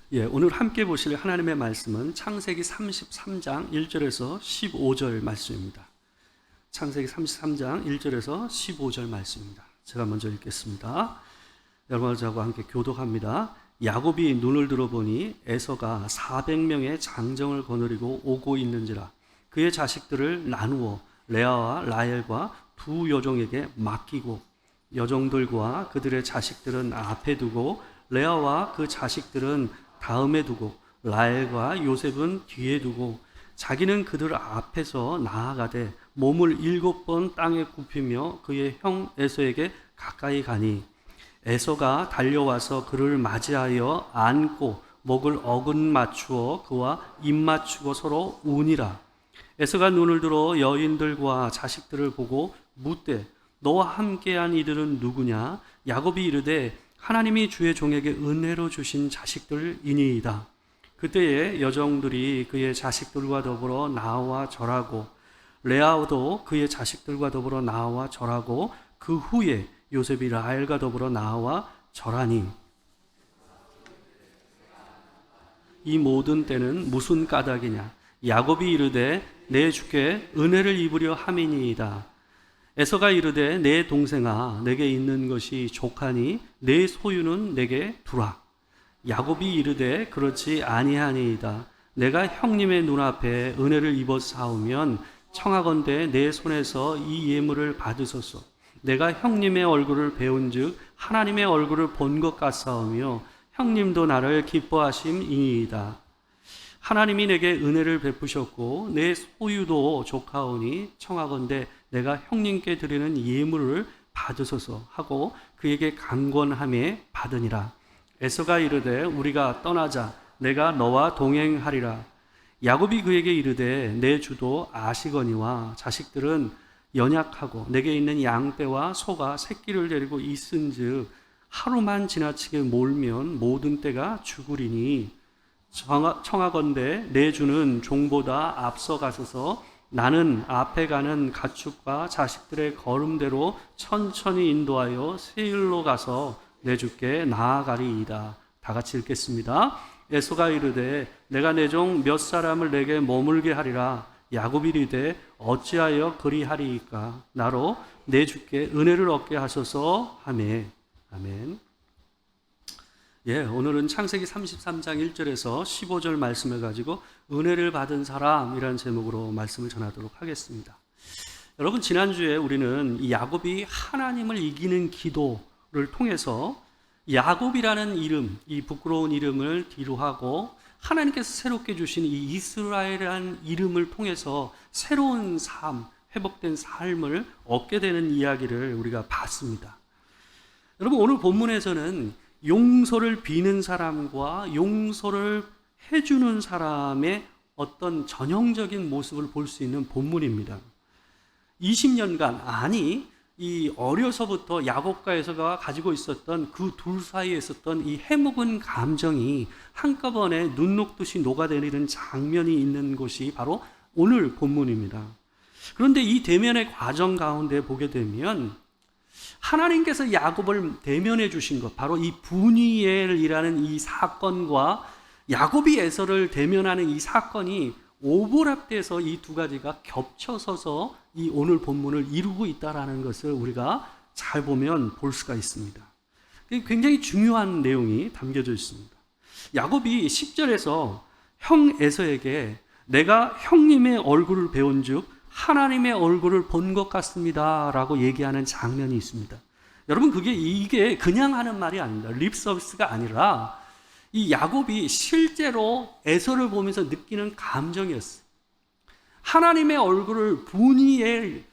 오늘 함께 보실 하나님의 말씀은 창세기 33장 1절에서 15절 말씀입니다. 창세기 33장 1절에서 15절 말씀입니다. 제가 먼저 읽겠습니다. 여러분 저와 함께 교독합니다. 야곱이 눈을 들어보니 에서가 400명의 장정을 거느리고 오고 있는지라 그의 자식들을 나누어 레아와 라헬과 두 여종에게 맡기고 여종들과 그들의 자식들은 앞에 두고 레아와 그 자식들은 다음에 두고 라헬과 요셉은 뒤에 두고 자기는 그들 앞에서 나아가되 몸을 7번 땅에 굽히며 그의 형 에서에게 가까이 가니 에서가 달려와서 그를 맞이하여 안고 목을 어긋 맞추어 그와 입 맞추고 서로 우니라. 에서가 눈을 들어 여인들과 자식들을 보고 묻되 너와 함께한 이들은 누구냐? 야곱이 이르되 하나님이 주의 종에게 은혜로 주신 자식들이니이다. 그때에 여종들이 그의 자식들과 더불어 나와 절하고 레아도 그의 자식들과 더불어 나와 절하고 그 후에 요셉이 라헬과 더불어 나와 절하니 이 모든 때는 무슨 까닭이냐? 야곱이 이르되 내 주께 은혜를 입으려 함이니이다. 에서가 이르되 내 동생아 내게 있는 것이 족하니 내 소유는 내게 두라. 야곱이 이르되 그렇지 아니하니이다. 내가 형님의 눈앞에 은혜를 입어 사오면 청하건대 내 손에서 이 예물을 받으소서. 내가 형님의 얼굴을 배운즉 하나님의 얼굴을 본 것 같사오며 형님도 나를 기뻐하심이니이다. 하나님이 내게 은혜를 베푸셨고 내 소유도 족하오니 청하건대 내가 형님께 드리는 예물을 받으소서 하고 그에게 간권하며 받으니라. 에서가 이르되 우리가 떠나자 내가 너와 동행하리라. 야곱이 그에게 이르되 내 주도 아시거니와 자식들은 연약하고 내게 있는 양떼와 소가 새끼를 데리고 있은즉 하루만 지나치게 몰면 모든 떼가 죽으리니 청하건대 내 주는 종보다 앞서 가소서. 나는 앞에 가는 가축과 자식들의 걸음대로 천천히 인도하여 세일로 가서 내 주께 나아가리이다. 다 같이 읽겠습니다. 에서가 이르되 내가 내 종 몇 사람을 내게 머물게 하리라. 야곱이 이르되 어찌하여 그리하리이까? 나로 내 주께 은혜를 얻게 하소서 하매. 아멘. 오늘은 창세기 33장 1절에서 15절 말씀을 가지고 은혜를 받은 사람이라는 제목으로 말씀을 전하도록 하겠습니다. 여러분 지난주에 우리는 이 야곱이 하나님을 이기는 기도를 통해서 야곱이라는 이름, 이 부끄러운 이름을 뒤로하고 하나님께서 새롭게 주신 이 이스라엘이라는 이름을 통해서 새로운 삶, 회복된 삶을 얻게 되는 이야기를 우리가 봤습니다. 여러분 오늘 본문에서는 용서를 비는 사람과 용서를 해주는 사람의 어떤 전형적인 모습을 볼 수 있는 본문입니다. 20년간 이 어려서부터 야곱과 에서가 가지고 있었던 그 둘 사이에 있었던 이 해묵은 감정이 한꺼번에 눈 녹듯이 녹아내리는 장면이 있는 곳이 바로 오늘 본문입니다. 그런데 이 대면의 과정 가운데 보게 되면 하나님께서 야곱을 대면해 주신 것, 바로 이 분이엘이라는 이 사건과 야곱이 에서를 대면하는 이 사건이 오버랩돼서 이 두 가지가 겹쳐서서 이 오늘 본문을 이루고 있다는 것을 우리가 잘 보면 볼 수가 있습니다. 굉장히 중요한 내용이 담겨져 있습니다. 야곱이 10절에서 형 에서에게 내가 형님의 얼굴을 배운 즉 하나님의 얼굴을 본 것 같습니다 라고 얘기하는 장면이 있습니다. 여러분 이게 그냥 하는 말이 아닙니다. 립 서비스가 아니라 이 야곱이 실제로 에서를 보면서 느끼는 감정이었어요. 하나님의 얼굴을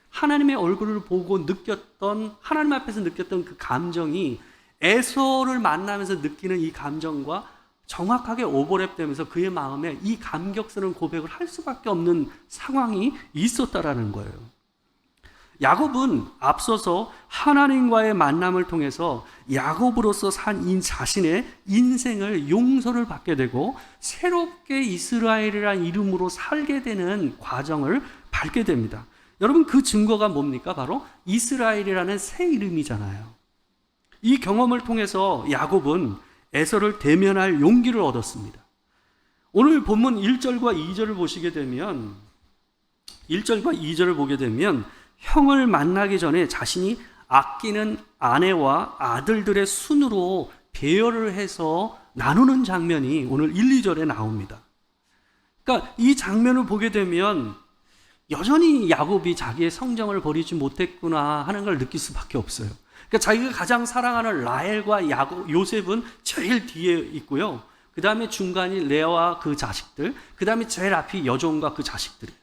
하나님의 얼굴을 보고 느꼈던, 하나님 앞에서 느꼈던 그 감정이 에서를 만나면서 느끼는 이 감정과 정확하게 오버랩되면서 그의 마음에 이 감격스러운 고백을 할 수밖에 없는 상황이 있었다라는 거예요. 야곱은 앞서서 하나님과의 만남을 통해서 야곱으로서 산 자신의 인생을 용서를 받게 되고 새롭게 이스라엘이라는 이름으로 살게 되는 과정을 밟게 됩니다. 여러분 그 증거가 뭡니까? 바로 이스라엘이라는 새 이름이잖아요. 이 경험을 통해서 야곱은 에서를 대면할 용기를 얻었습니다. 오늘 본문 1절과 2절을 보시게 되면 1절과 2절을 보게 되면 형을 만나기 전에 자신이 아끼는 아내와 아들들의 순으로 배열을 해서 나누는 장면이 오늘 1, 2절에 나옵니다. 그러니까 이 장면을 보게 되면 여전히 야곱이 자기의 성정을 버리지 못했구나 하는 걸 느낄 수밖에 없어요. 그러니까 자기가 가장 사랑하는 라헬과 요셉은 제일 뒤에 있고요. 그 다음에 중간이 레아와 그 자식들, 그 다음에 제일 앞이 여종과 그 자식들이에요.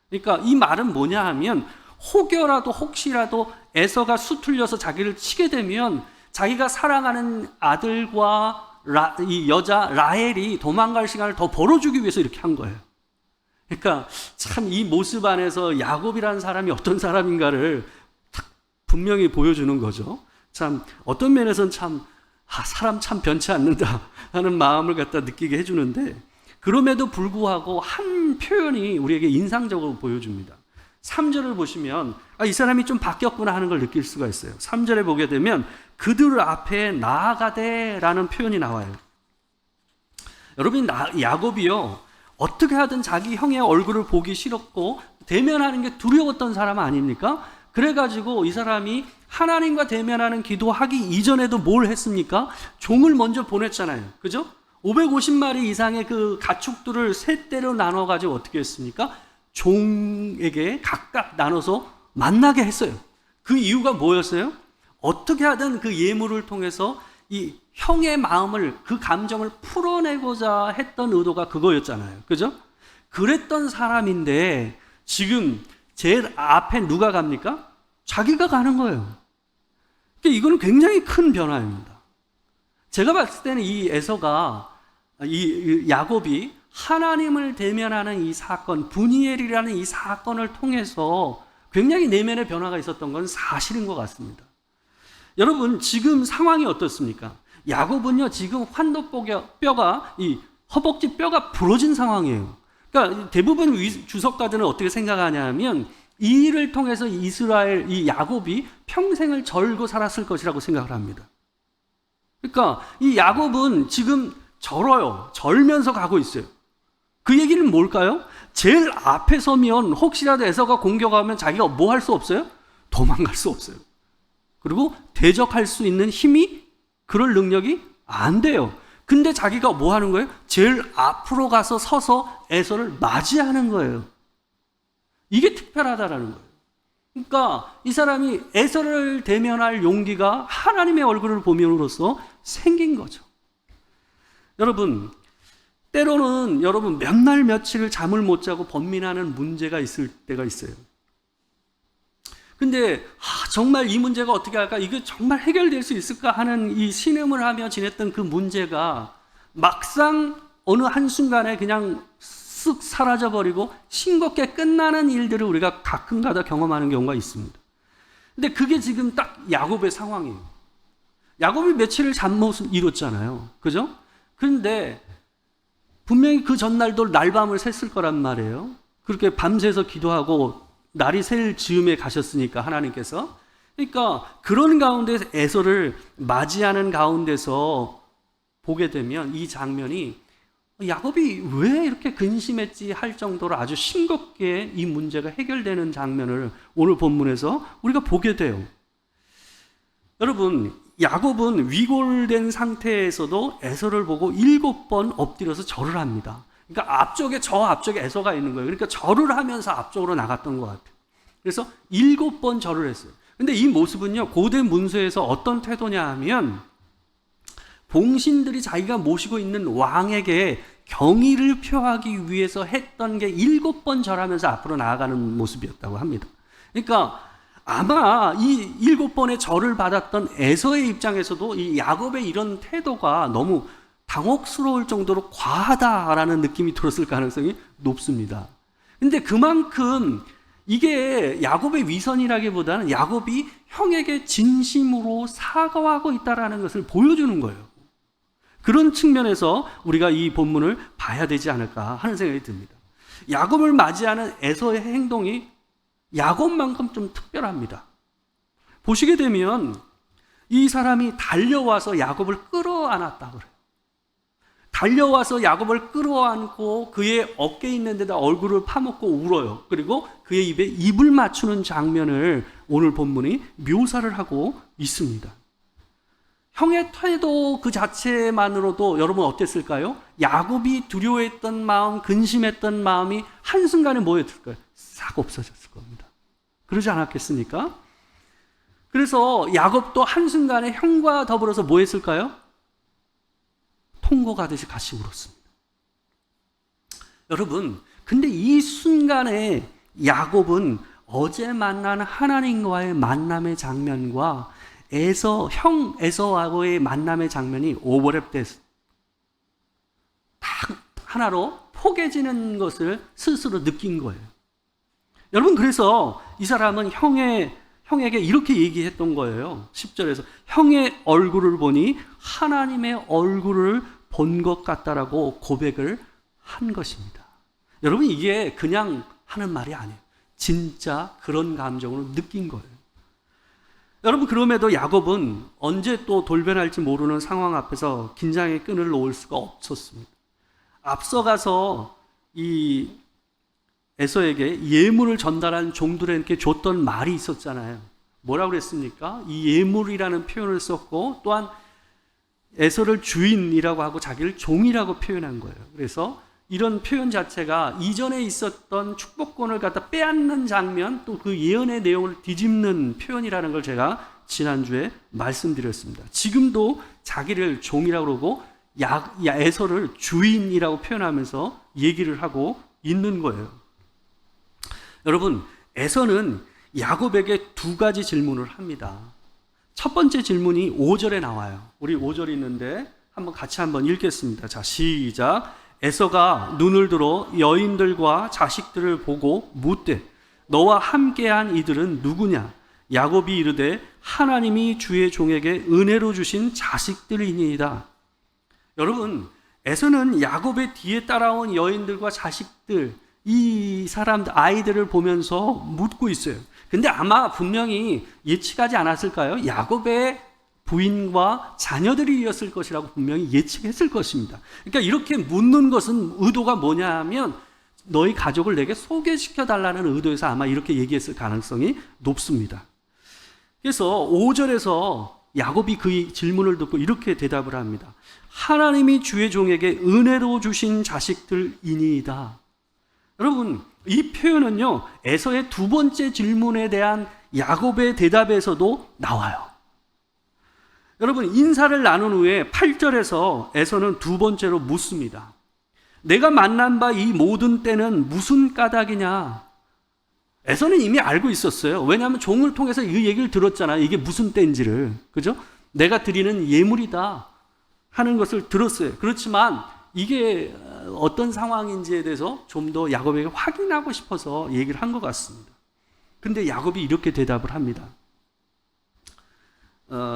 그러니까 이 말은 뭐냐 하면 혹시라도 에서가 수틀려서 자기를 치게 되면 자기가 사랑하는 아들과 이 여자 라헬이 도망갈 시간을 더 벌어주기 위해서 이렇게 한 거예요. 그러니까 참 이 모습 안에서 야곱이라는 사람이 어떤 사람인가를 분명히 보여주는 거죠. 참 어떤 면에서는 참 사람 참 변치 않는다 하는 마음을 갖다 느끼게 해주는데, 그럼에도 불구하고 한 표현이 우리에게 인상적으로 보여줍니다. 3절을 보시면 이 사람이 좀 바뀌었구나 하는 걸 느낄 수가 있어요. 3절에 보게 되면 그들 앞에 나아가되 라는 표현이 나와요. 여러분, 야곱이요 어떻게 하든 자기 형의 얼굴을 보기 싫었고 대면하는 게 두려웠던 사람 아닙니까? 그래가지고 이 사람이 하나님과 대면하는 기도하기 이전에도 뭘 했습니까? 종을 먼저 보냈잖아요. 그죠? 550마리 이상의 그 가축들을 세 떼로 나눠가지고 어떻게 했습니까? 종에게 각각 나눠서 만나게 했어요. 그 이유가 뭐였어요? 어떻게 하든 그 예물을 통해서 이 형의 마음을, 그 감정을 풀어내고자 했던 의도가 그거였잖아요. 그죠? 그랬던 사람인데 지금 제일 앞에 누가 갑니까? 자기가 가는 거예요. 그러니까 이거는 굉장히 큰 변화입니다. 제가 봤을 때는 이 에서가, 이 야곱이 하나님을 대면하는 이 사건, 분이엘이라는 이 사건을 통해서 굉장히 내면의 변화가 있었던 건 사실인 것 같습니다. 여러분, 지금 상황이 어떻습니까? 야곱은요, 지금 환도뼈가, 이 허벅지 뼈가 부러진 상황이에요. 그러니까 대부분 주석가들은 어떻게 생각하냐 하면 이 일을 통해서 이스라엘, 이 야곱이 평생을 절고 살았을 것이라고 생각을 합니다. 그러니까 이 야곱은 지금 절어요. 절면서 가고 있어요. 그 얘기는 뭘까요? 제일 앞에 서면 혹시라도 에서가 공격하면 자기가 뭐 할 수 없어요? 도망갈 수 없어요. 그리고 대적할 수 있는 힘이, 그럴 능력이 안 돼요. 근데 자기가 뭐 하는 거예요? 제일 앞으로 가서 서서 에서를 맞이하는 거예요. 이게 특별하다라는 거예요. 그러니까 이 사람이 에서를 대면할 용기가 하나님의 얼굴을 보면으로써 생긴 거죠. 여러분, 때로는 여러분 몇 날 며칠을 잠을 못 자고 번민하는 문제가 있을 때가 있어요. 근데 정말 이 문제가 어떻게 할까? 이게 정말 해결될 수 있을까 하는 이 신음을 하며 지냈던 그 문제가 막상 어느 한순간에 그냥 쓱 사라져버리고 싱겁게 끝나는 일들을 우리가 가끔가다 경험하는 경우가 있습니다. 근데 그게 지금 딱 야곱의 상황이에요. 야곱이 며칠을 잠 못 이뤘잖아요. 그죠? 그런데 분명히 그 전날도 날밤을 샜을 거란 말이에요. 그렇게 밤새서 기도하고 날이 셀 즈음에 가셨으니까 하나님께서. 그러니까 그런 가운데 에서를 맞이하는 가운데서 보게 되면 이 장면이 야곱이 왜 이렇게 근심했지 할 정도로 아주 싱겁게 이 문제가 해결되는 장면을 오늘 본문에서 우리가 보게 돼요. 여러분, 야곱은 위골된 상태에서도 에서를 보고 7번 엎드려서 절을 합니다. 그러니까 저 앞쪽에 에서가 있는 거예요. 그러니까 절을 하면서 앞쪽으로 나갔던 것 같아요. 그래서 7번 절을 했어요. 근데 이 모습은요, 고대 문서에서 어떤 태도냐 하면 봉신들이 자기가 모시고 있는 왕에게 경의를 표하기 위해서 했던 게 7번 절하면서 앞으로 나아가는 모습이었다고 합니다. 그러니까 아마 이 7번의 절을 받았던 에서의 입장에서도 이 야곱의 이런 태도가 너무 당혹스러울 정도로 과하다라는 느낌이 들었을 가능성이 높습니다. 근데 그만큼 이게 야곱의 위선이라기보다는 야곱이 형에게 진심으로 사과하고 있다는 것을 보여주는 거예요. 그런 측면에서 우리가 이 본문을 봐야 되지 않을까 하는 생각이 듭니다. 야곱을 맞이하는 에서의 행동이 야곱만큼 좀 특별합니다. 보시게 되면 이 사람이 달려와서 야곱을 끌어안았다 그래요. 달려와서 야곱을 끌어안고 그의 어깨에 있는 데다 얼굴을 파묻고 울어요. 그리고 그의 입에 입을 맞추는 장면을 오늘 본문이 묘사를 하고 있습니다. 형의 태도 그 자체만으로도 여러분 어땠을까요? 야곱이 두려워했던 마음, 근심했던 마음이 한순간에 뭐였을까요? 싹 없어졌을 겁니다. 그러지 않았겠습니까? 그래서 야곱도 한순간에 형과 더불어서 뭐 했을까요? 통곡하듯이 같이 울었습니다. 여러분, 근데 이 순간에 야곱은 어제 만난 하나님과의 만남의 장면과 형 에서와의 만남의 장면이 오버랩돼서 딱 하나로 포개지는 것을 스스로 느낀 거예요. 여러분, 그래서 이 사람은 형에게 이렇게 얘기했던 거예요. 10절에서 형의 얼굴을 보니 하나님의 얼굴을 본 것 같다라고 고백을 한 것입니다. 여러분, 이게 그냥 하는 말이 아니에요. 진짜 그런 감정으로 느낀 거예요. 여러분, 그럼에도 야곱은 언제 또 돌변할지 모르는 상황 앞에서 긴장의 끈을 놓을 수가 없었습니다. 앞서가서 이 에서에게 예물을 전달한 종들에게 줬던 말이 있었잖아요. 뭐라고 그랬습니까? 이 예물이라는 표현을 썼고 또한 에서를 주인이라고 하고 자기를 종이라고 표현한 거예요. 그래서 이런 표현 자체가 이전에 있었던 축복권을 갖다 빼앗는 장면, 또 그 예언의 내용을 뒤집는 표현이라는 걸 제가 지난주에 말씀드렸습니다. 지금도 자기를 종이라고 그러고 에서를 주인이라고 표현하면서 얘기를 하고 있는 거예요. 여러분, 에서는 야곱에게 두 가지 질문을 합니다. 첫 번째 질문이 5절에 나와요. 우리 5절이 있는데 같이 한번 읽겠습니다. 자, 시작. 에서가 눈을 들어 여인들과 자식들을 보고 묻되 너와 함께한 이들은 누구냐? 야곱이 이르되 하나님이 주의 종에게 은혜로 주신 자식들이니이다. 여러분, 에서는 야곱의 뒤에 따라온 여인들과 자식들, 이 사람들, 아이들을 보면서 묻고 있어요. 근데 아마 분명히 예측하지 않았을까요? 야곱의 부인과 자녀들이었을 것이라고 분명히 예측했을 것입니다. 그러니까 이렇게 묻는 것은 의도가 뭐냐 하면 너희 가족을 내게 소개시켜 달라는 의도에서 아마 이렇게 얘기했을 가능성이 높습니다. 그래서 5절에서 야곱이 그 질문을 듣고 이렇게 대답을 합니다. 하나님이 주의 종에게 은혜로 주신 자식들이니이다. 여러분, 이 표현은요, 에서의 두 번째 질문에 대한 야곱의 대답에서도 나와요. 여러분, 인사를 나눈 후에 8절에서 에서는 두 번째로 묻습니다. 내가 만난 바 이 모든 때는 무슨 까닭이냐? 에서는 이미 알고 있었어요. 왜냐하면 종을 통해서 이 얘기를 들었잖아요. 이게 무슨 때인지를. 그죠? 내가 드리는 예물이다 하는 것을 들었어요. 그렇지만 이게 어떤 상황인지에 대해서 좀 더 야곱에게 확인하고 싶어서 얘기를 한 것 같습니다. 근데 야곱이 이렇게 대답을 합니다.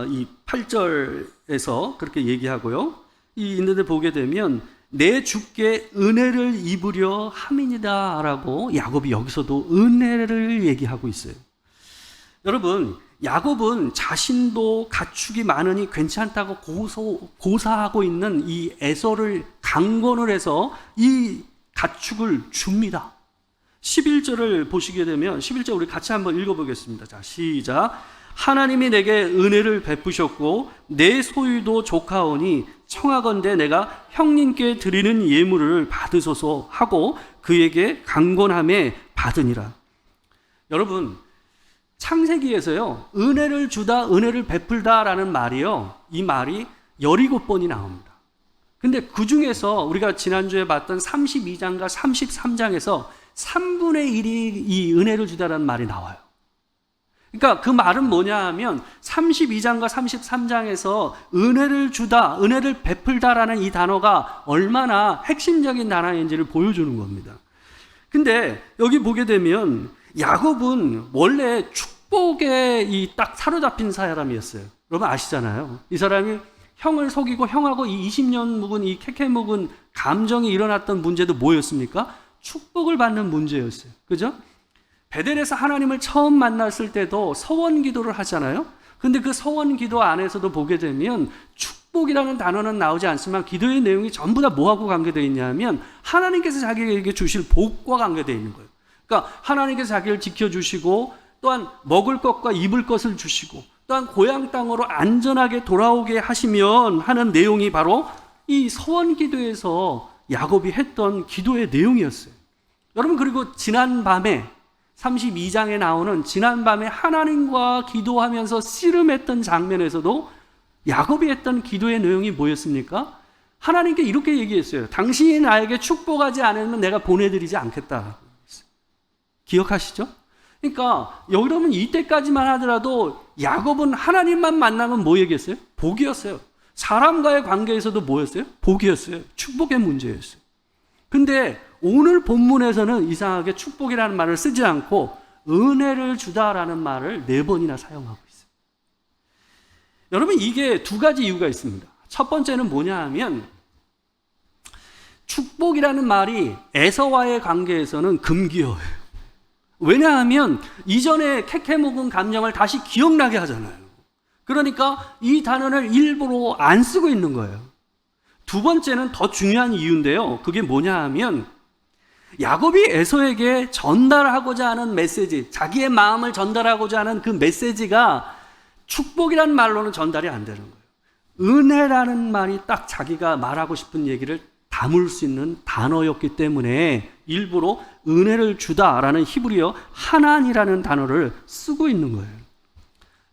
이 8절에서 그렇게 얘기하고요. 이 있는데 보게 되면 내 주께 은혜를 입으려 함이니다 라고 야곱이 여기서도 은혜를 얘기하고 있어요. 여러분, 야곱은 자신도 가축이 많으니 괜찮다고 고사하고 있는 이 에서를 강권을 해서 이 가축을 줍니다. 11절을 보시게 되면 11절 우리 같이 한번 읽어보겠습니다. 자, 시작. 하나님이 내게 은혜를 베푸셨고 내 소유도 조카오니 청하건대 내가 형님께 드리는 예물을 받으소서 하고 그에게 강권함에 받으니라. 여러분, 창세기에서요, 은혜를 주다, 은혜를 베풀다라는 말이요, 이 말이 17번이 나옵니다. 근데 그 중에서 우리가 지난주에 봤던 32장과 33장에서 3분의 1이 이 은혜를 주다라는 말이 나와요. 그러니까 그 말은 뭐냐 하면 32장과 33장에서 은혜를 주다, 은혜를 베풀다라는 이 단어가 얼마나 핵심적인 단어인지를 보여주는 겁니다. 근데 여기 보게 되면 야곱은 원래 축복에 딱 사로잡힌 사람이었어요. 여러분 아시잖아요. 이 사람이 형을 속이고 형하고 이 20년 묵은 이 캐캐 묵은 감정이 일어났던 문제도 뭐였습니까? 축복을 받는 문제였어요. 그죠? 베델에서 하나님을 처음 만났을 때도 서원 기도를 하잖아요. 근데 그 서원 기도 안에서도 보게 되면 축복이라는 단어는 나오지 않지만 기도의 내용이 전부 다 뭐하고 관계되어 있냐면 하나님께서 자기에게 주실 복과 관계되어 있는 거예요. 그러니까 하나님께서 자기를 지켜주시고 또한 먹을 것과 입을 것을 주시고 또한 고향 땅으로 안전하게 돌아오게 하시면 하는 내용이 바로 이 서원 기도에서 야곱이 했던 기도의 내용이었어요. 여러분, 그리고 지난 밤에 32장에 나오는 지난 밤에 하나님과 기도하면서 씨름했던 장면에서도 야곱이 했던 기도의 내용이 뭐였습니까? 하나님께 이렇게 얘기했어요. 당신이 나에게 축복하지 않으면 내가 보내드리지 않겠다. 기억하시죠? 그러니까 여러분, 이때까지만 하더라도 야곱은 하나님만 만나면 뭐 얘기했어요? 복이었어요. 사람과의 관계에서도 뭐였어요? 복이었어요. 축복의 문제였어요. 근데 오늘 본문에서는 이상하게 축복이라는 말을 쓰지 않고 은혜를 주다라는 말을 4번이나 사용하고 있어요. 여러분, 이게 두 가지 이유가 있습니다. 첫 번째는 뭐냐 하면 축복이라는 말이 에서와의 관계에서는 금기어예요. 왜냐하면 이전에 캐캐 묵은 감정을 다시 기억나게 하잖아요. 그러니까 이 단어를 일부러 안 쓰고 있는 거예요. 두 번째는 더 중요한 이유인데요. 그게 뭐냐 하면 야곱이 에서에게 전달하고자 하는 메시지, 자기의 마음을 전달하고자 하는 그 메시지가 축복이라는 말로는 전달이 안 되는 거예요. 은혜라는 말이 딱 자기가 말하고 싶은 얘기를 담을 수 있는 단어였기 때문에 일부러 은혜를 주다라는 히브리어 하난이라는 단어를 쓰고 있는 거예요.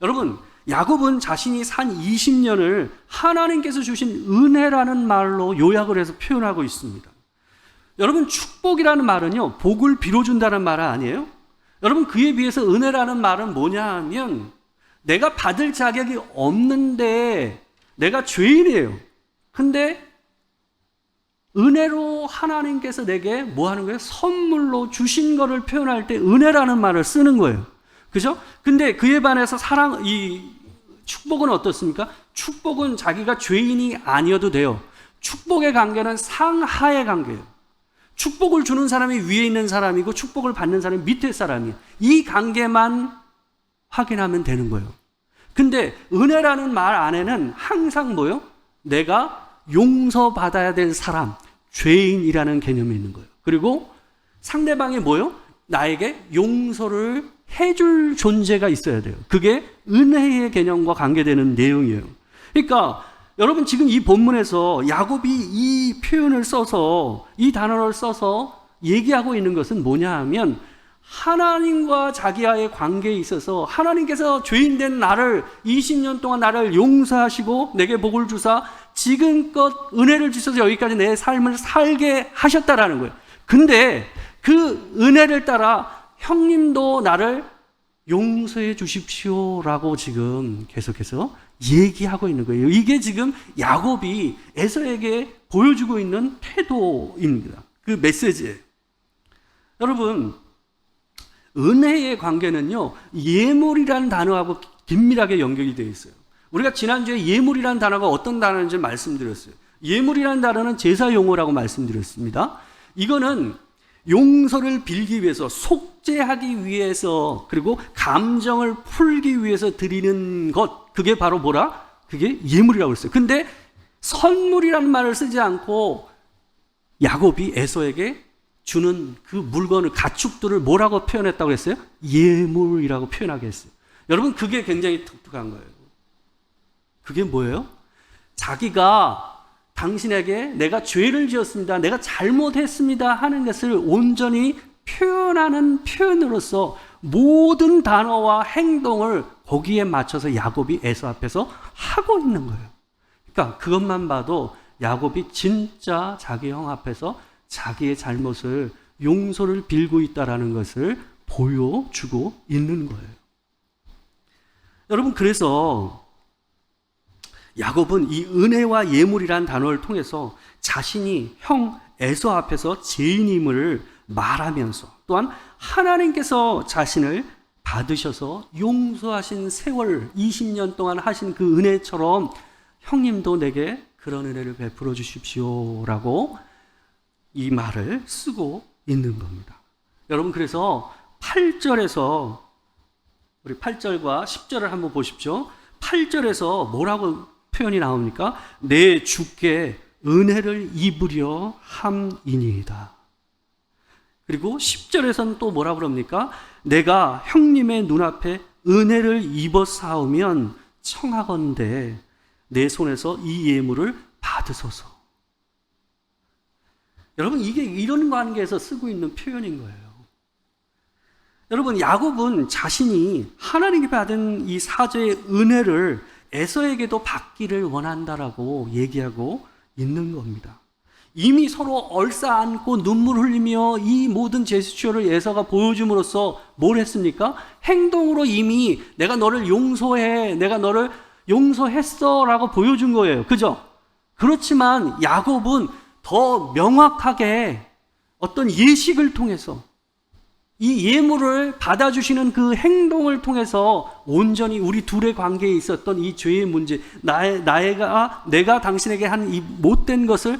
여러분, 야곱은 자신이 산 20년을 하나님께서 주신 은혜라는 말로 요약을 해서 표현하고 있습니다. 여러분, 축복이라는 말은요, 복을 빌어준다는 말 아니에요? 여러분, 그에 비해서 은혜라는 말은 뭐냐 하면 내가 받을 자격이 없는데 내가 죄인이에요. 근데 은혜로 하나님께서 내게 뭐 하는 거예요? 선물로 주신 거를 표현할 때 은혜라는 말을 쓰는 거예요. 그죠? 근데 그에 반해서 축복은 어떻습니까? 축복은 자기가 죄인이 아니어도 돼요. 축복의 관계는 상하의 관계예요. 축복을 주는 사람이 위에 있는 사람이고 축복을 받는 사람이 밑에 사람이에요. 이 관계만 확인하면 되는 거예요. 근데 은혜라는 말 안에는 항상 뭐예요? 내가 용서받아야 될 사람, 죄인이라는 개념이 있는 거예요. 그리고 상대방이 뭐예요? 나에게 용서를 해줄 존재가 있어야 돼요. 그게 은혜의 개념과 관계되는 내용이에요. 그러니까 여러분, 지금 이 본문에서 야곱이 이 표현을 써서, 이 단어를 써서 얘기하고 있는 것은 뭐냐 하면 하나님과 자기와의 관계에 있어서 하나님께서 죄인된 나를 20년 동안 나를 용서하시고 내게 복을 주사 지금껏 은혜를 주셔서 여기까지 내 삶을 살게 하셨다라는 거예요. 근데 그 은혜를 따라 형님도 나를 용서해 주십시오라고 지금 계속해서 얘기하고 있는 거예요. 이게 지금 야곱이 에서에게 보여주고 있는 태도입니다. 그 메시지예요. 여러분, 은혜의 관계는요, 예물이라는 단어하고 긴밀하게 연결이 되어 있어요. 우리가 지난주에 예물이라는 단어가 어떤 단어인지 말씀드렸어요. 예물이라는 단어는 제사 용어라고 말씀드렸습니다. 이거는 용서를 빌기 위해서, 속죄하기 위해서, 그리고 감정을 풀기 위해서 드리는 것, 그게 바로 뭐라? 그게 예물이라고 했어요. 근데 선물이라는 말을 쓰지 않고 야곱이 에서에게 주는 그 물건을, 가축들을 뭐라고 표현했다고 했어요? 예물이라고 표현하게 했어요. 여러분, 그게 굉장히 독특한 거예요. 그게 뭐예요? 자기가 당신에게 내가 죄를 지었습니다, 내가 잘못했습니다 하는 것을 온전히 표현하는 표현으로서 모든 단어와 행동을 거기에 맞춰서 야곱이 에서 앞에서 하고 있는 거예요. 그러니까 그것만 봐도 야곱이 진짜 자기 형 앞에서 자기의 잘못을, 용서를 빌고 있다는 것을 보여주고 있는 거예요. 여러분, 그래서 야곱은 이 은혜와 예물이라는 단어를 통해서 자신이 형 에서 앞에서 죄인임을 말하면서 또한 하나님께서 자신을 받으셔서 용서하신 세월 20년 동안 하신 그 은혜처럼 형님도 내게 그런 은혜를 베풀어 주십시오라고 이 말을 쓰고 있는 겁니다. 여러분, 그래서 8절에서 우리 8절과 10절을 한번 보십시오. 8절에서 뭐라고 표현이 나옵니까? 내 주께 은혜를 입으려 함이니이다. 그리고 10절에서는 또 뭐라 그럽니까? 내가 형님의 눈앞에 은혜를 입었사오면 청하건대 내 손에서 이 예물을 받으소서. 여러분, 이게 이런 관계에서 쓰고 있는 표현인 거예요. 여러분, 야곱은 자신이 하나님께 받은 이 사죄의 은혜를 에서에게도 받기를 원한다라고 얘기하고 있는 겁니다. 이미 서로 얼싸안고 눈물 흘리며 이 모든 제스처를 에서가 보여줌으로써 뭘 했습니까? 행동으로 이미 내가 너를 용서해, 내가 너를 용서했어 라고 보여준 거예요. 그죠? 그렇지만 야곱은 더 명확하게 어떤 예식을 통해서 이 예물을 받아주시는 그 행동을 통해서 온전히 우리 둘의 관계에 있었던 이 죄의 문제, 내가 당신에게 한 이 못된 것을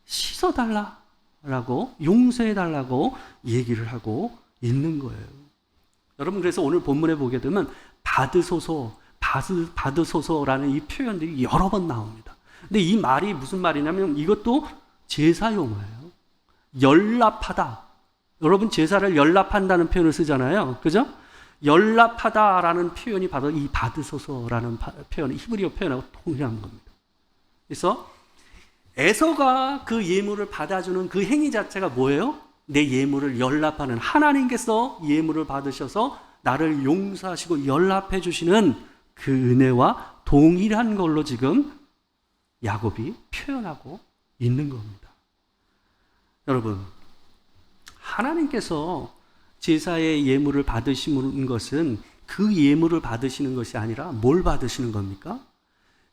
씻어달라라고, 용서해달라고 얘기를 하고 있는 거예요. 여러분, 그래서 오늘 본문에 보게 되면 받으소서라는 이 표현들이 여러 번 나옵니다. 근데 이 말이 무슨 말이냐면 이것도 제사 용어예요. 연락하다. 여러분, 제사를 연락한다는 표현을 쓰잖아요. 그죠? 연락하다라는 표현이 바로 이 받으소서라는 표현, 히브리어 표현하고 동일한 겁니다. 그래서 에서가 그 예물을 받아주는 그 행위 자체가 뭐예요? 내 예물을 연락하는, 하나님께서 예물을 받으셔서 나를 용서하시고 연락해 주시는 그 은혜와 동일한 걸로 지금 야곱이 표현하고 있는 겁니다. 여러분, 하나님께서 제사의 예물을 받으시는 것은 그 예물을 받으시는 것이 아니라 뭘 받으시는 겁니까?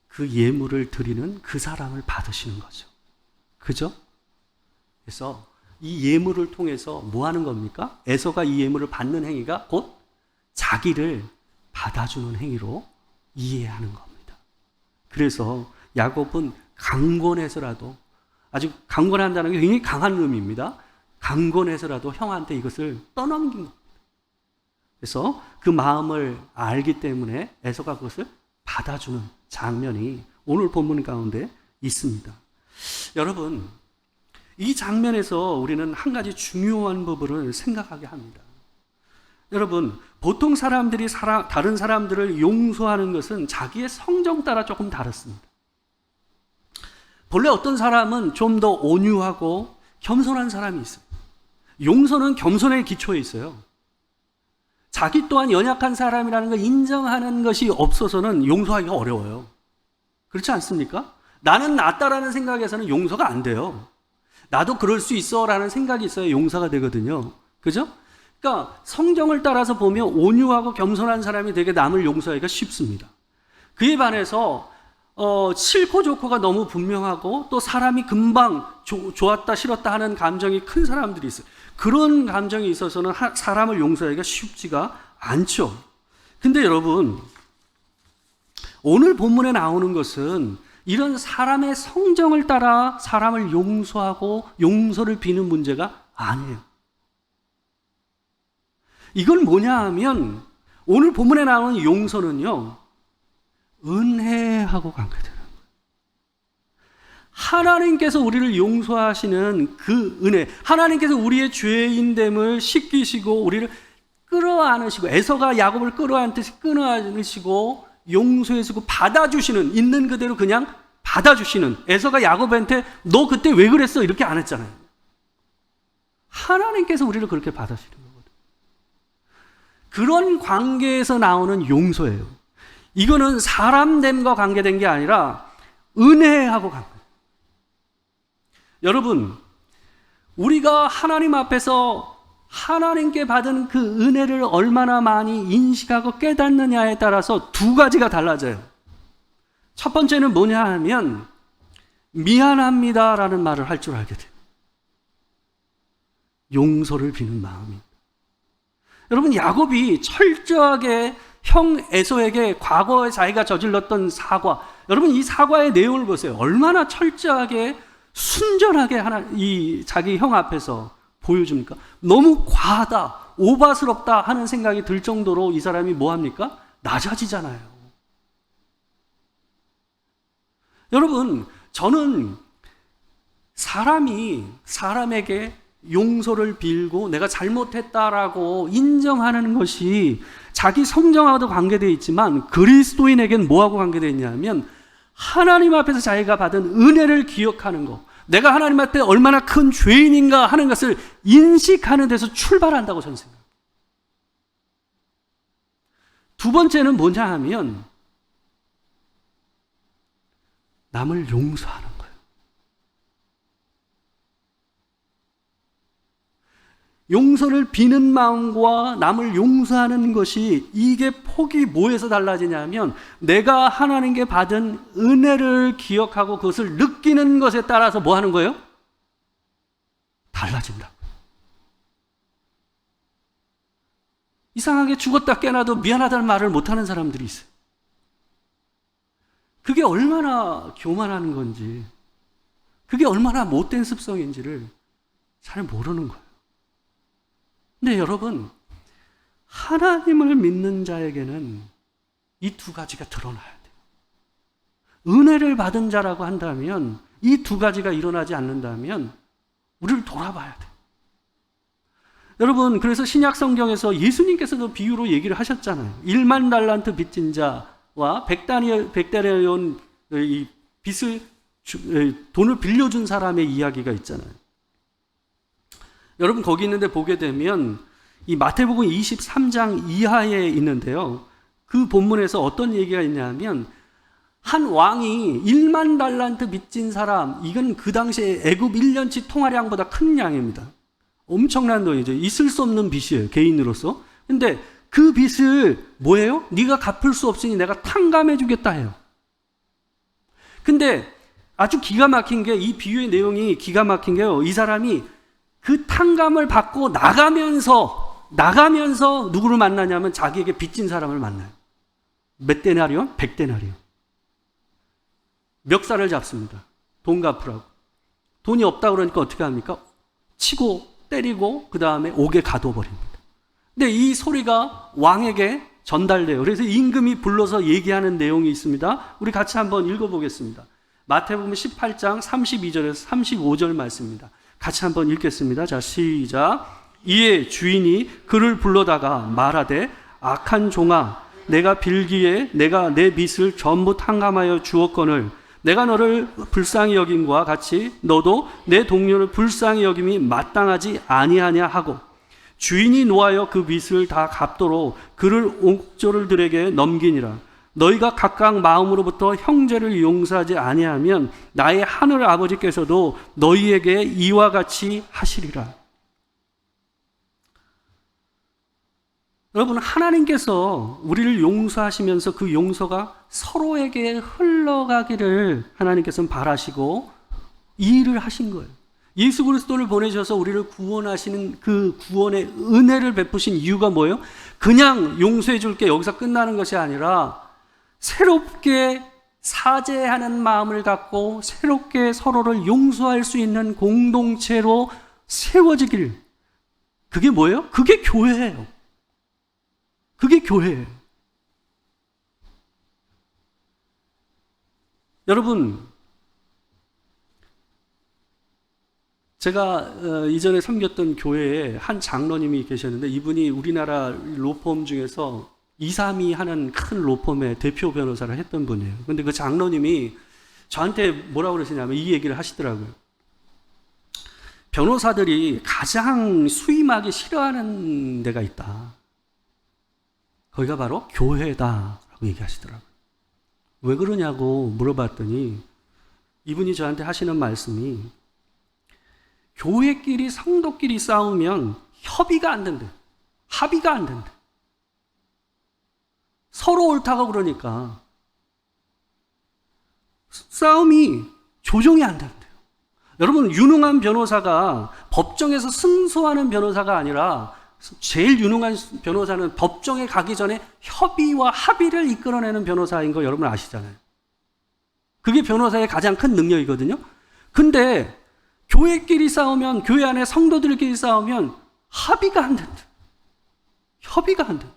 그 예물을 드리는 그 사람을 받으시는 거죠. 그죠? 그래서 이 예물을 통해서 뭐 하는 겁니까? 에서가 이 예물을 받는 행위가 곧 자기를 받아주는 행위로 이해하는 겁니다. 그래서 야곱은 강권해서라도, 아주 강권한다는 게 굉장히 강한 의미입니다. 강권해서라도 형한테 이것을 떠넘긴 겁니다. 그래서 그 마음을 알기 때문에 에서가 그것을 받아주는 장면이 오늘 본문 가운데 있습니다. 여러분, 이 장면에서 우리는 한 가지 중요한 부분을 생각하게 합니다. 여러분, 보통 사람들이 다른 사람들을 용서하는 것은 자기의 성정 따라 조금 다릅니다. 본래 어떤 사람은 좀 더 온유하고 겸손한 사람이 있어요. 용서는 겸손의 기초에 있어요. 자기 또한 연약한 사람이라는 걸 인정하는 것이 없어서는 용서하기가 어려워요. 그렇지 않습니까? 나는 낫다라는 생각에서는 용서가 안 돼요. 나도 그럴 수 있어 라는 생각이 있어야 용서가 되거든요. 그죠? 그러니까 성정을 따라서 보면 온유하고 겸손한 사람이 되게 남을 용서하기가 쉽습니다. 그에 반해서 싫고 좋고가 너무 분명하고 또 사람이 금방 좋았다 싫었다 하는 감정이 큰 사람들이 있어요. 그런 감정이 있어서는 사람을 용서하기가 쉽지가 않죠. 근데 여러분, 오늘 본문에 나오는 것은 이런 사람의 성정을 따라 사람을 용서하고 용서를 비는 문제가 아니에요. 이건 뭐냐 하면 오늘 본문에 나오는 용서는요, 은혜하고 관계되는 거예요. 하나님께서 우리를 용서하시는 그 은혜, 하나님께서 우리의 죄인됨을 씻기시고 우리를 끌어안으시고, 에서가 야곱을 끌어안듯이 끌어안으시고 용서해주고 받아주시는, 있는 그대로 그냥 받아주시는, 에서가 야곱한테 너 그때 왜 그랬어? 이렇게 안 했잖아요. 하나님께서 우리를 그렇게 받아주시는 거거든요. 그런 관계에서 나오는 용서예요. 이거는 사람됨과 관계된 게 아니라 은혜하고 관계돼요. 여러분, 우리가 하나님 앞에서 하나님께 받은 그 은혜를 얼마나 많이 인식하고 깨닫느냐에 따라서 두 가지가 달라져요. 첫 번째는 뭐냐 하면 미안합니다라는 말을 할 줄 알게 돼요. 용서를 비는 마음입니다. 여러분, 야곱이 철저하게 형 에서에게 과거에 자기가 저질렀던 사과, 여러분 이 사과의 내용을 보세요. 얼마나 철저하게 순전하게 이 자기 형 앞에서 보여줍니까? 너무 과하다, 오바스럽다 하는 생각이 들 정도로 이 사람이 뭐합니까? 낮아지잖아요. 여러분, 저는 사람에게 용서를 빌고 내가 잘못했다라고 인정하는 것이 자기 성정하고도 관계되어 있지만 그리스도인에게는 뭐하고 관계되어 있냐면 하나님 앞에서 자기가 받은 은혜를 기억하는 것, 내가 하나님 앞에 얼마나 큰 죄인인가 하는 것을 인식하는 데서 출발한다고 저는 생각합니다. 두 번째는 뭐냐 하면 남을 용서하는 거예요. 용서를 비는 마음과 남을 용서하는 것이 이게 폭이 뭐에서 달라지냐면 내가 하나님께 받은 은혜를 기억하고 그것을 느끼는 것에 따라서 뭐 하는 거예요? 달라진다고요. 이상하게 죽었다 깨나도 미안하다는 말을 못하는 사람들이 있어요. 그게 얼마나 교만한 건지, 그게 얼마나 못된 습성인지를 잘 모르는 거예요. 근데 여러분, 하나님을 믿는 자에게는 이 두 가지가 드러나야 돼요. 은혜를 받은 자라고 한다면 이 두 가지가 일어나지 않는다면 우리를 돌아봐야 돼요. 여러분, 그래서 신약 성경에서 예수님께서도 비유로 얘기를 하셨잖아요. 1만 달란트 빚진 자와 100데나리온 이 빚을 돈을 빌려준 사람의 이야기가 있잖아요. 여러분, 거기 있는데 보게 되면 이 마태복음 23장 이하에 있는데요. 그 본문에서 어떤 얘기가 있냐면 한 왕이 1만 달란트 빚진 사람, 이건 그 당시에 애굽 1년치 통화량보다 큰 양입니다. 엄청난 돈이죠. 있을 수 없는 빚이에요, 개인으로서. 근데 그 빚을 뭐예요? 네가 갚을 수 없으니 내가 탕감해 주겠다 해요. 근데 아주 기가 막힌 게, 이 비유의 내용이 기가 막힌 게요, 이 사람이 그 탕감을 받고 나가면서 누구를 만나냐면 자기에게 빚진 사람을 만나요. 몇 데나리온? 100데나리온. 멱살을 잡습니다. 돈 갚으라고. 돈이 없다 그러니까 어떻게 합니까? 치고 때리고 그 다음에 옥에 가둬버립니다. 근데 이 소리가 왕에게 전달돼요. 그래서 임금이 불러서 얘기하는 내용이 있습니다. 우리 같이 한번 읽어보겠습니다. 마태복음 18장 32절에서 35절 말씀입니다. 같이 한번 읽겠습니다. 자, 시작. 이에 주인이 그를 불러다가 말하되 악한 종아, 내가 빌기에 내가 내 빚을 전부 탕감하여 주었거늘 내가 너를 불쌍히 여김과 같이 너도 내 동료를 불쌍히 여김이 마땅하지 아니하냐 하고 주인이 노하여 그 빚을 다 갚도록 그를 옥졸들에게 넘기니라. 너희가 각각 마음으로부터 형제를 용서하지 아니하면 나의 하늘 아버지께서도 너희에게 이와 같이 하시리라. 여러분, 하나님께서 우리를 용서하시면서 그 용서가 서로에게 흘러가기를 하나님께서는 바라시고 이 일을 하신 거예요. 예수 그리스도를 보내셔서 우리를 구원하시는 그 구원의 은혜를 베푸신 이유가 뭐예요? 그냥 용서해 줄게 여기서 끝나는 것이 아니라 새롭게 사죄하는 마음을 갖고 새롭게 서로를 용서할 수 있는 공동체로 세워지길. 그게 뭐예요? 그게 교회예요. 그게 교회예요. 여러분, 제가 이전에 섬겼던 교회에 한 장로님이 계셨는데 이분이 우리나라 로펌 중에서 2, 3위 하는 큰 로펌의 대표 변호사를 했던 분이에요. 근데 그 장로님이 저한테 뭐라고 그러시냐면 이 얘기를 하시더라고요. 변호사들이 가장 수임하기 싫어하는 데가 있다. 거기가 바로 교회다라고 얘기하시더라고요. 왜 그러냐고 물어봤더니 이분이 저한테 하시는 말씀이 교회끼리 성도끼리 싸우면 협의가 안 된대. 합의가 안 된대. 서로 옳다고 그러니까 싸움이 조정이 안 된대요. 여러분, 유능한 변호사가 법정에서 승소하는 변호사가 아니라 제일 유능한 변호사는 법정에 가기 전에 협의와 합의를 이끌어내는 변호사인 거 여러분 아시잖아요. 그게 변호사의 가장 큰 능력이거든요. 근데 교회끼리 싸우면, 교회 안에 성도들끼리 싸우면 합의가 안 된다. 협의가 안 된다.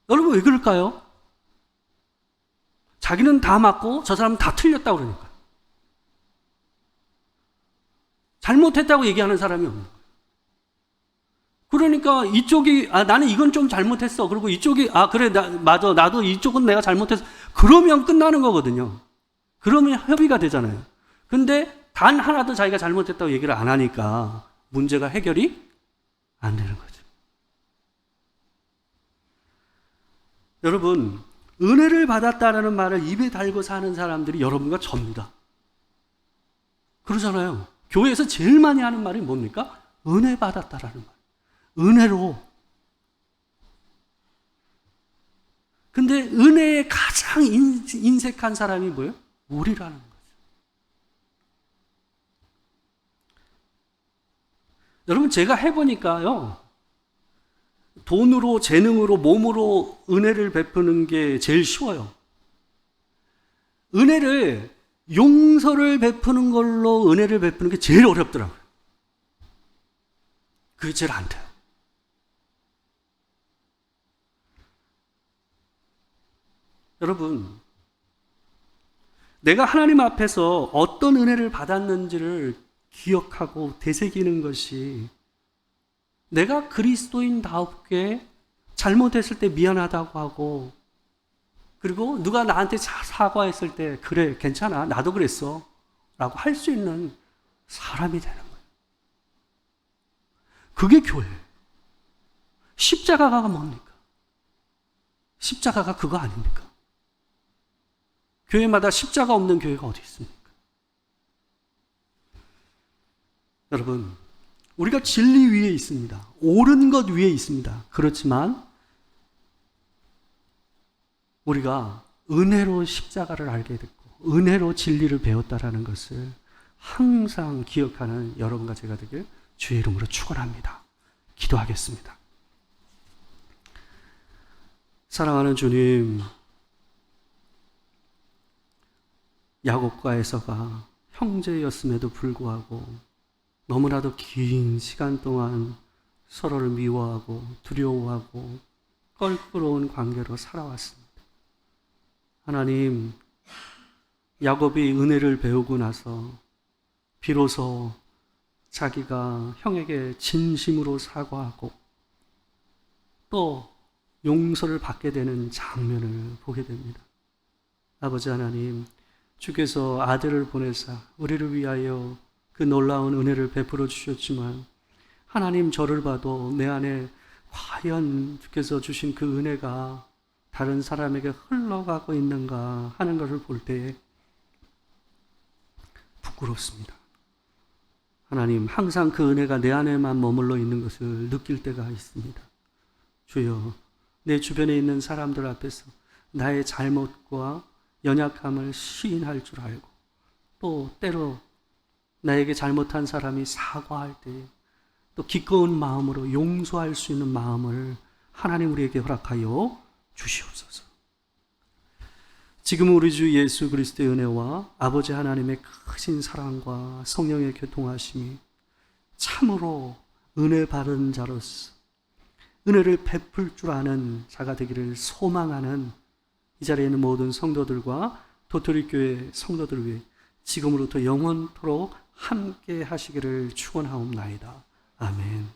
여러분, 왜 그럴까요? 자기는 다 맞고 저 사람은 다 틀렸다고 그러니까. 잘못했다고 얘기하는 사람이 없는 거예요. 그러니까 이쪽이 나는 이건 좀 잘못했어. 그리고 이쪽이 그래 맞아 나도 이쪽은 내가 잘못했어. 그러면 끝나는 거거든요. 그러면 협의가 되잖아요. 근데 단 하나도 자기가 잘못했다고 얘기를 안 하니까 문제가 해결이 안 되는 거죠. 여러분, 은혜를 받았다라는 말을 입에 달고 사는 사람들이 여러분과 접니다. 그러잖아요. 교회에서 제일 많이 하는 말이 뭡니까? 은혜 받았다라는 말. 은혜로. 근데 은혜에 가장 인색한 사람이 뭐예요? 우리라는 거죠. 여러분, 제가 해보니까요, 돈으로, 재능으로, 몸으로 은혜를 베푸는 게 제일 쉬워요. 용서를 베푸는 걸로 은혜를 베푸는 게 제일 어렵더라고요. 그게 제일 안 돼요. 여러분, 내가 하나님 앞에서 어떤 은혜를 받았는지를 기억하고 되새기는 것이 내가 그리스도인다우게 잘못했을 때 미안하다고 하고, 그리고 누가 나한테 사과했을 때 그래 괜찮아 나도 그랬어 라고 할 수 있는 사람이 되는 거예요. 그게 교회예요. 십자가가 뭡니까? 십자가가 그거 아닙니까? 교회마다 십자가 없는 교회가 어디 있습니까? 여러분, 우리가 진리 위에 있습니다. 옳은 것 위에 있습니다. 그렇지만 우리가 은혜로 십자가를 알게 됐고 은혜로 진리를 배웠다라는 것을 항상 기억하는 여러분과 제가 되길 주의 이름으로 축원합니다. 기도하겠습니다. 사랑하는 주님, 야곱과 에서가 형제였음에도 불구하고 너무나도 긴 시간 동안 서로를 미워하고 두려워하고 껄끄러운 관계로 살아왔습니다. 하나님, 야곱이 은혜를 배우고 나서 비로소 자기가 형에게 진심으로 사과하고 또 용서를 받게 되는 장면을 보게 됩니다. 아버지 하나님, 주께서 아들을 보내사 우리를 위하여 그 놀라운 은혜를 베풀어 주셨지만 하나님, 저를 봐도 내 안에 과연 주께서 주신 그 은혜가 다른 사람에게 흘러가고 있는가 하는 것을 볼 때에 부끄럽습니다. 하나님, 항상 그 은혜가 내 안에만 머물러 있는 것을 느낄 때가 있습니다. 주여, 내 주변에 있는 사람들 앞에서 나의 잘못과 연약함을 시인할 줄 알고 또 때로 나에게 잘못한 사람이 사과할 때 또 기꺼운 마음으로 용서할 수 있는 마음을 하나님 우리에게 허락하여 주시옵소서. 지금 우리 주 예수 그리스도의 은혜와 아버지 하나님의 크신 사랑과 성령의 교통하심이 참으로 은혜 받은 자로서 은혜를 베풀 줄 아는 자가 되기를 소망하는 이 자리에 있는 모든 성도들과 도토리교회 성도들 위해 지금으로부터 영원토록 함께 하시기를 축원하옵나이다. 아멘.